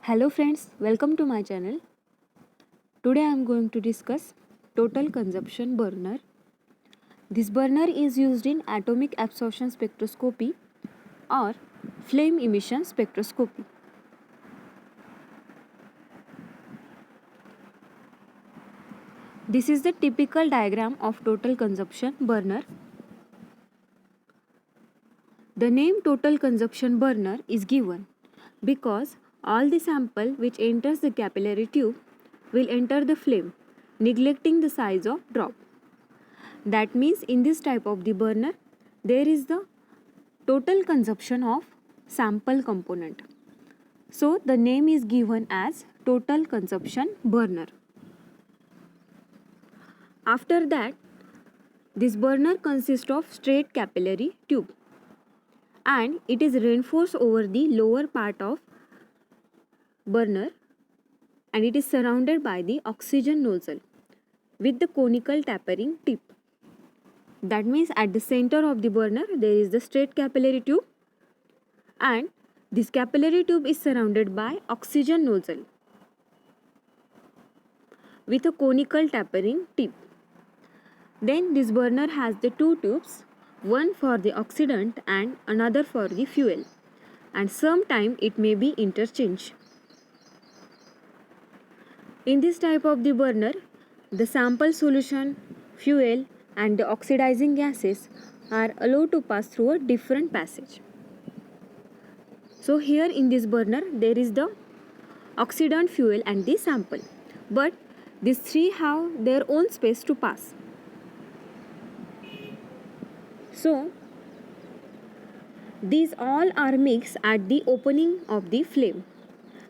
Hello friends, welcome to my channel. Today I am going to discuss total consumption burner. This burner is used in atomic absorption spectroscopy or flame emission spectroscopy. This is the typical diagram of total consumption burner. The name total consumption burner is given because all the sample which enters the capillary tube will enter the flame, neglecting the size of drop. That means in this type of the burner, there is the total consumption of sample component. So the name is given as total consumption burner. After that, this burner consists of straight capillary tube and it is reinforced over the lower part of burner and it is surrounded by the oxygen nozzle with the conical tapering tip. That means at the center of the burner there is the straight capillary tube and this capillary tube is surrounded by oxygen nozzle with a conical tapering tip. Then this burner has the two tubes, one for the oxidant and another for the fuel, and sometime it may be interchanged. In this type of the burner, the sample solution, fuel and the oxidizing gases are allowed to pass through a different passage. So here in this burner there is the oxidant, fuel and the sample, but these three have their own space to pass. So these all are mixed at the opening of the flame.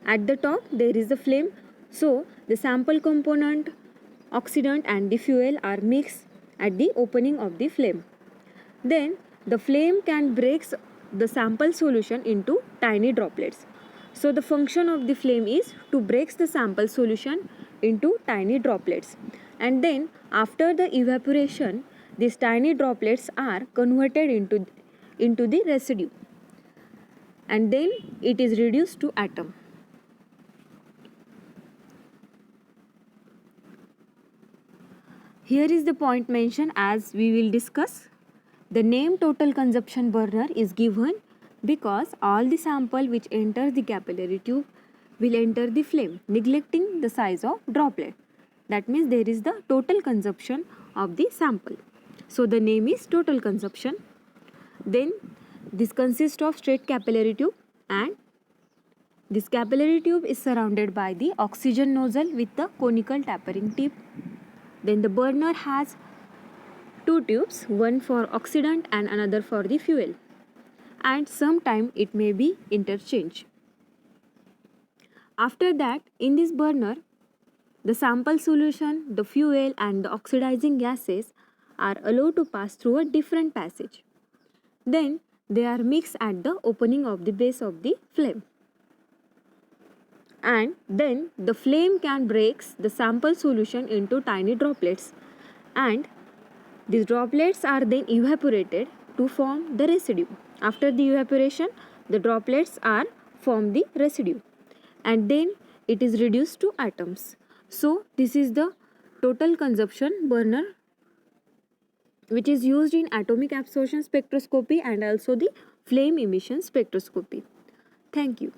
At the top there is the flame, so the sample component, oxidant and the fuel are mixed at the opening of the flame. Then the flame can break the sample solution into tiny droplets. So the function of the flame is to break the sample solution into tiny droplets, and then after the evaporation these tiny droplets are converted into the residue and then it is reduced to atom. Here is the point mentioned as we will discuss. The name total consumption burner is given because all the sample which enter the capillary tube will enter the flame, neglecting the size of droplet. That means there is the total consumption of the sample. So the name is total consumption. Then this consists of straight capillary tube and this capillary tube is surrounded by the oxygen nozzle with the conical tapering tip. Then the burner has two tubes, one for oxidant and another for the fuel, and sometime it may be interchanged. After that, in this burner, the sample solution, the fuel and the oxidizing gases are allowed to pass through a different passage. Then they are mixed at the opening of the base of the flame. And then the flame can break the sample solution into tiny droplets, and these droplets are then evaporated to form the residue. After the evaporation, the droplets are form the residue and then it is reduced to atoms. So this is the total consumption burner which is used in atomic absorption spectroscopy and also the flame emission spectroscopy. Thank you.